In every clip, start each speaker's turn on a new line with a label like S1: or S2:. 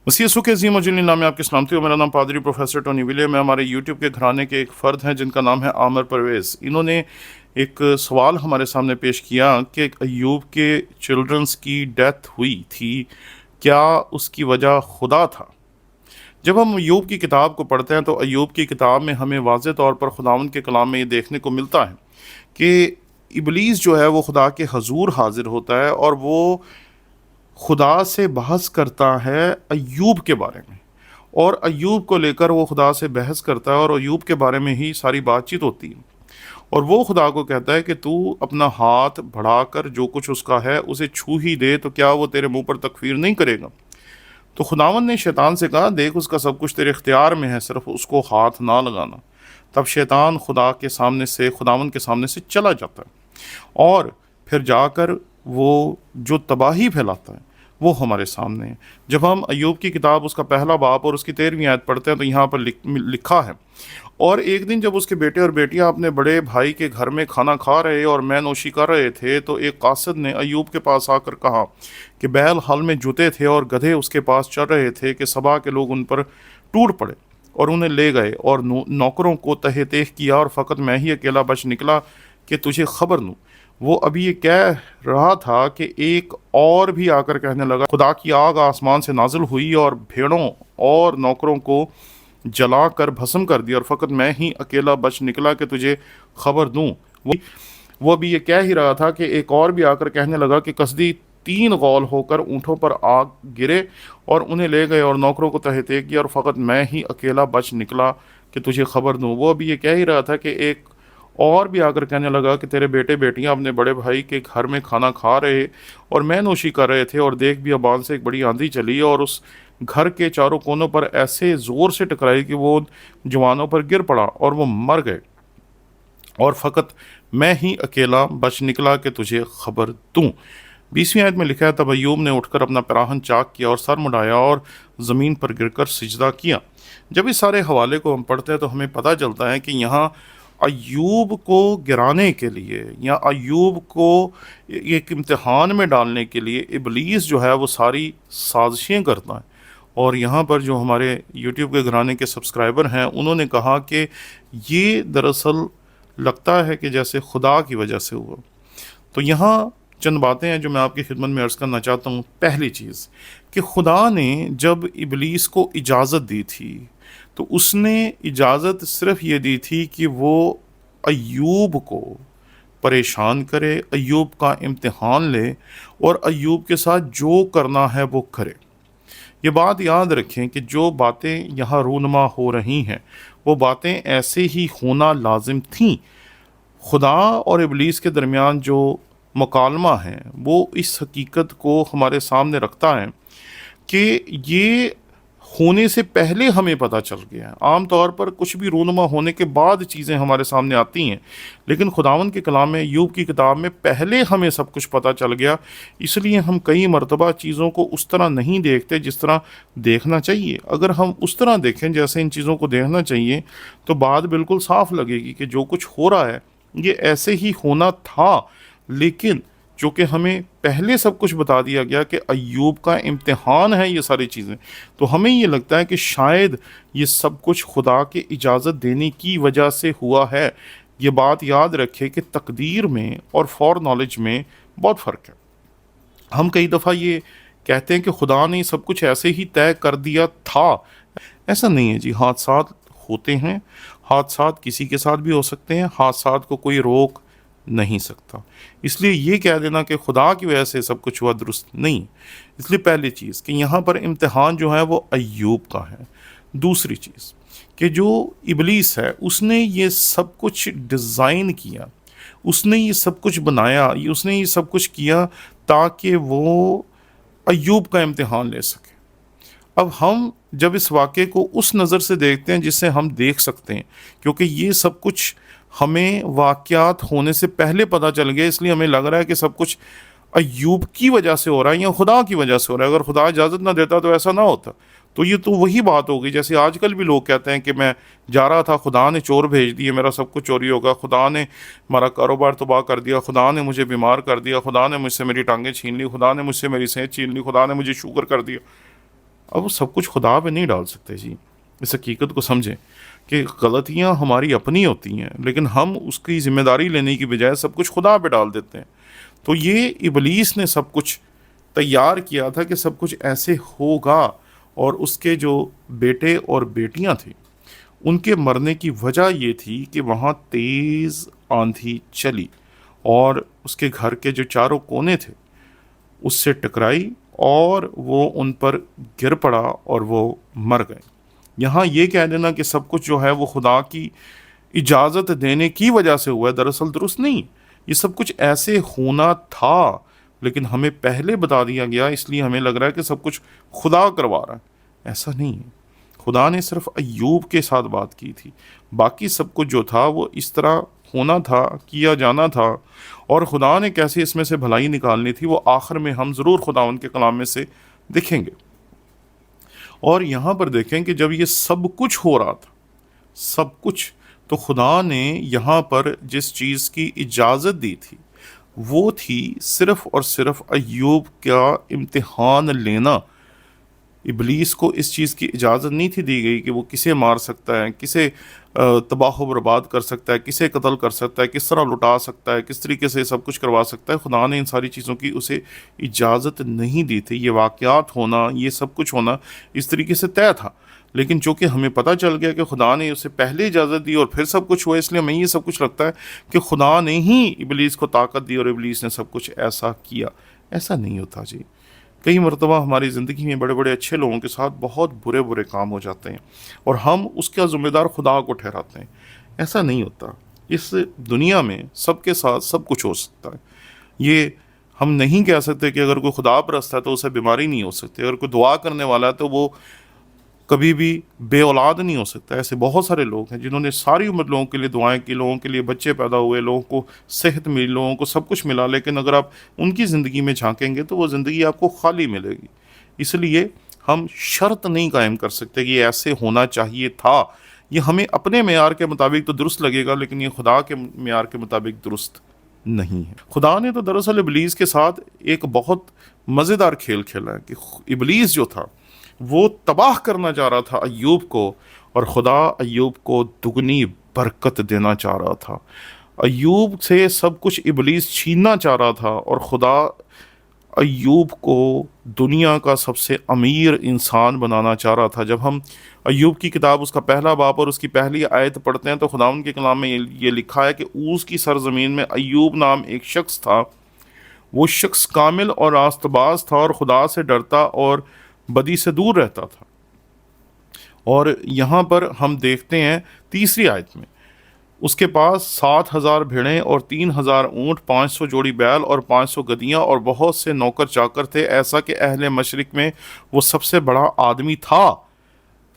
S1: मसीह यसू के अजीम वजलील नाम में आपकी सलामती हो। मेरा नाम पादरी प्रोफेसर टोनी विलियम है। हमारे यूट्यूब के घराने के एक फ़र्द हैं जिनका नाम है आमिर परवेज़। इन्होंने एक सवाल हमारे सामने पेश किया कि अय्यूब के चिल्ड्रंस की डेथ हुई थी, क्या उसकी वजह खुदा था? जब हम अय्यूब की किताब को पढ़ते हैं तो अय्यूब की किताब में हमें वाज़े तौर पर खुदावंद के कलाम में ये देखने को मिलता है कि इबलीस जो है वो खुदा के हजूर हाजिर होता है और वो खुदा से बहस करता है अय्यूब के बारे में, और अय्यूब को लेकर वो खुदा से बहस करता है और अय्यूब के बारे में ही सारी बातचीत होती है। और वो खुदा को कहता है कि तू अपना हाथ बढ़ाकर जो कुछ उसका है उसे छू ही दे तो क्या वो तेरे मुंह पर तकफीर नहीं करेगा? तो खुदावन ने शैतान से कहा, देख उसका सब कुछ तेरे इख्तियार में है, सिर्फ उसको हाथ ना लगाना। तब शैतान खुदावन के सामने से चला जाता है और फिर जाकर वो जो तबाही फैलाता है वो हमारे सामने है। जब हम अय्यूब की किताब उसका पहला बाब और उसकी 13वीं आयत पढ़ते हैं तो यहाँ पर लिखा है, और एक दिन जब उसके बेटे और बेटियां अपने बड़े भाई के घर में खाना खा रहे और मैं नोशी कर रहे थे तो एक कासिद ने अय्यूब के पास आकर कहा कि बैल हल में जुते थे और गधे उसके पास चल रहे थे कि सबा के लोग उन पर टूट पड़े और उन्हें ले गए और नौकरों को तहे तेह किया और फ़कत मैं ही अकेला बच निकला कि तुझे खबर दूँ। वो अभी ये कह रहा था कि एक और भी आकर कहने लगा, खुदा की आग आसमान से नाजिल हुई और भेड़ों और नौकरों को जला कर भस्म कर दिया और फ़कत मैं ही अकेला बच निकला कि तुझे खबर दूँ। वो अभी ये कह ही रहा था कि एक और भी आकर कहने लगा कि कसदी 3 गौल होकर ऊँटों पर आग गिरे और उन्हें ले गए और नौकरों को तहे तेह किया और फ़कत मैं ही अकेला बच निकला कि तुझे खबर दूँ। वो अभी ये कह ही रहा था कि एक और भी आकर कहने लगा कि तेरे बेटे बेटियां अपने बड़े भाई के घर में खाना खा रहे और मैं नोशी कर रहे थे और देख बियाबान से एक बड़ी आंधी चली और उस घर के चारों कोनों पर ऐसे ज़ोर से टकराई कि वो जवानों पर गिर पड़ा और वो मर गए और फ़कत मैं ही अकेला बच निकला कि तुझे खबर दूँ। 20वीं आयत में लिखा है, तब अय्यूब ने उठकर अपना पराहन चाक किया और सर मुड़ाया और ज़मीन पर गिरकर सिजदा किया। जब इस सारे हवाले को हम पढ़ते हैं तो हमें पता चलता है कि यहाँ अय्यूब को गिराने के लिए या अय्यूब को एक इम्तिहान में डालने के लिए इबलीस जो है वो सारी साजिशें करता है। और यहाँ पर जो हमारे यूट्यूब के घराने के सब्सक्राइबर हैं उन्होंने कहा कि ये दरअसल लगता है कि जैसे खुदा की वजह से हुआ। तो यहाँ चंद बातें हैं जो मैं आपकी खिदमत में अर्ज़ करना चाहता हूँ। पहली चीज़ कि खुदा ने जब इबलीस को इजाज़त दी थी तो उसने इजाज़त सिर्फ ये दी थी कि वो अय्यूब को परेशान करे, अय्यूब का इम्तिहान ले और अय्यूब के साथ जो करना है वो करे। ये बात याद रखें कि जो बातें यहाँ रूनमा हो रही हैं वो बातें ऐसे ही होना लाजिम थीं। खुदा और इबलीस के दरमियान जो मुकालमा है वो इस हकीकत को हमारे सामने रखता है कि ये होने से पहले हमें पता चल गया है। आम तौर पर कुछ भी रूनुमा होने के बाद चीज़ें हमारे सामने आती हैं, लेकिन खुदावंद के कलाम में अय्यूब की किताब में पहले हमें सब कुछ पता चल गया। इसलिए हम कई मरतबा चीज़ों को उस तरह नहीं देखते जिस तरह देखना चाहिए। अगर हम उस तरह देखें जैसे इन चीज़ों को देखना चाहिए तो बात बिल्कुल साफ लगेगी कि जो कुछ हो रहा है ये ऐसे ही होना था, लेकिन जो कि हमें पहले सब कुछ बता दिया गया कि अय्यूब का इम्तिहान है ये सारी चीज़ें, तो हमें ये लगता है कि शायद ये सब कुछ खुदा के इजाज़त देने की वजह से हुआ है। ये बात याद रखें कि तकदीर में और फॉर नॉलेज में बहुत फ़र्क है। हम कई दफ़ा ये कहते हैं कि खुदा ने सब कुछ ऐसे ही तय कर दिया था, ऐसा नहीं है जी। हादसात होते हैं, हादसात किसी के साथ भी हो सकते हैं, हादसात को कोई रोक नहीं सकता। इसलिए ये कह देना कि खुदा की वजह से सब कुछ हुआ दुरुस्त नहीं। इसलिए पहली चीज़ कि यहाँ पर इम्तिहान जो है वो अय्यूब का है। दूसरी चीज़ कि जो इबलीस है उसने ये सब कुछ डिज़ाइन किया, उसने ये सब कुछ बनाया, उसने ये सब कुछ किया ताकि वो अय्यूब का इम्तिहान ले सके। अब हम जब इस वाक़े को उस नज़र से देखते हैं जिससे हम देख सकते हैं, क्योंकि ये सब कुछ हमें वाक़यात होने से पहले पता चल गया, इसलिए हमें लग रहा है कि सब कुछ अय्यूब की वजह से हो रहा है या खुदा की वजह से हो रहा है। अगर खुदा इजाज़त ना देता तो ऐसा ना होता। तो ये तो वही बात होगी जैसे आजकल भी लोग कहते हैं कि मैं जा रहा था, खुदा ने चोर भेज दिए, मेरा सब कुछ चोरी होगा, खुदा ने हमारा कारोबार तबाह कर दिया, खुदा ने मुझे बीमार कर दिया, खुदा ने मुझसे मेरी टांगें छीन ली, खुदा ने मुझसे मेरी सेहत छीन ली, खुदा ने मुझे शुगर कर दिया। अब वो सब कुछ खुदा पे नहीं डाल सकते जी। इस हकीकत को समझें कि गलतियां हमारी अपनी होती हैं, लेकिन हम उसकी ज़िम्मेदारी लेने की बजाय सब कुछ खुदा पे डाल देते हैं। तो ये इबलीस ने सब कुछ तैयार किया था कि सब कुछ ऐसे होगा, और उसके जो बेटे और बेटियां थी उनके मरने की वजह ये थी कि वहाँ तेज़ आंधी चली और उसके घर के जो चारों कोने थे उससे टकराई और वो उन पर गिर पड़ा और वो मर गए। यहाँ ये कह देना कि सब कुछ जो है वो खुदा की इजाज़त देने की वजह से हुआ है, दरअसल दुरुस्त नहीं। ये सब कुछ ऐसे होना था, लेकिन हमें पहले बता दिया गया, इसलिए हमें लग रहा है कि सब कुछ खुदा करवा रहा है। ऐसा नहीं है। खुदा ने सिर्फ अय्यूब के साथ बात की थी, बाकी सब कुछ जो था वो इस तरह होना था, किया जाना था, और खुदा ने कैसे इसमें से भलाई निकालनी थी वो आखिर में हम ज़रूर खुदा के कलाम में से देखेंगे। और यहाँ पर देखें कि जब ये सब कुछ हो रहा था, सब कुछ, तो खुदा ने यहाँ पर जिस चीज़ की इजाज़त दी थी वो थी सिर्फ़ और सिर्फ अय्यूब का इम्तिहान लेना। इबलीस को इस चीज़ की इजाज़त नहीं थी दी गई कि वो किसे मार सकता है, किसे तबाह बर्बाद कर सकता है, किसे कत्ल कर सकता है, किस तरह लुटा सकता है, किस तरीके से सब कुछ करवा सकता है। खुदा ने इन सारी चीज़ों की उसे इजाज़त नहीं दी थी। ये वाक़यात होना, ये सब कुछ होना इस तरीके से तय था, लेकिन चूँकि हमें पता चल गया कि खुदा ने उसे पहले इजाज़त दी और फिर सब कुछ हुआ, इसलिए हमें ये सब कुछ लगता है कि खुदा ने ही इबलीस को ताकत दी और इबलीस ने सब कुछ ऐसा किया। ऐसा नहीं होता जी। कई मरतबा हमारी ज़िंदगी में बड़े बड़े अच्छे लोगों के साथ बहुत बुरे बुरे काम हो जाते हैं और हम उसका ज़िम्मेदार खुदा को ठहराते हैं। ऐसा नहीं होता। इस दुनिया में सबके साथ सब कुछ हो सकता है। ये हम नहीं कह सकते कि अगर कोई खुदा परस्त है तो उसे बीमारी नहीं हो सकती, अगर कोई दुआ करने वाला है तो वो कभी भी बे औलाद नहीं हो सकता। ऐसे बहुत सारे लोग हैं जिन्होंने सारी उम्र लोगों के लिए दुआएं की, लोगों के लिए बच्चे पैदा हुए, लोगों को सेहत मिली, लोगों को सब कुछ मिला, लेकिन अगर आप उनकी ज़िंदगी में झांकेंगे तो वो ज़िंदगी आपको खाली मिलेगी। इसलिए हम शर्त नहीं कायम कर सकते कि ये ऐसे होना चाहिए था। ये हमें अपने मेयार के मुताबिक तो दुरुस्त लगेगा, लेकिन ये खुदा के मेयार के मुताबिक दुरुस्त नहीं है। खुदा ने तो दरअसल इबलीस के साथ एक बहुत मज़ेदार खेल खेला है कि इबलीस जो था वो तबाह करना चाह रहा था अय्यूब को, और खुदा अय्यूब को दुगनी बरकत देना चाह रहा था। अय्यूब से सब कुछ इबलीस छीनना चाह रहा था और खुदा अय्यूब को दुनिया का सबसे अमीर इंसान बनाना चाह रहा था। जब हम अय्यूब की किताब उसका पहला बाब और उसकी पहली आयत पढ़ते हैं तो खुदावंद के कलाम में ये लिखा है कि ऊस की सरजमीन में अय्यूब नाम एक शख्स था। वो शख्स कामिल और रास्तबाज था और खुदा से डरता और बदी से दूर रहता था। और यहाँ पर हम देखते हैं तीसरी आयत में, उसके पास 7,000 भेड़ें और 3,000 ऊँट, 500 जोड़ी बैल और 500 गदियाँ और बहुत से नौकर चाकर थे, ऐसा कि अहले मशरिक में वो सबसे बड़ा आदमी था।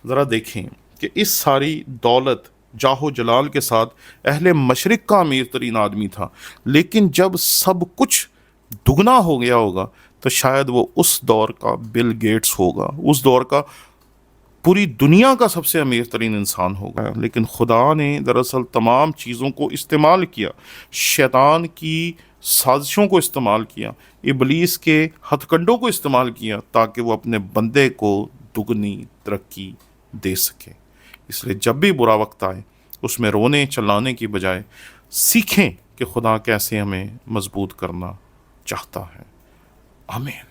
S1: ज़रा देखें कि इस सारी दौलत जाहो जलाल के साथ अहले मशरिक का अमीर तरीन आदमी था, लेकिन जब सब कुछ दुगना हो गया होगा तो शायद वो उस दौर का बिल गेट्स होगा, उस दौर का पूरी दुनिया का सबसे अमीर तरीन इंसान होगा। लेकिन खुदा ने दरअसल तमाम चीज़ों को इस्तेमाल किया, शैतान की साजिशों को इस्तेमाल किया, इबलीस के हथकंडों को इस्तेमाल किया ताकि वो अपने बंदे को दुगनी तरक्की दे सके। इसलिए जब भी बुरा वक्त आए उसमें रोने चिल्लाने की बजाय सीखें कि खुदा कैसे हमें मजबूत करना चाहता है। आमीन।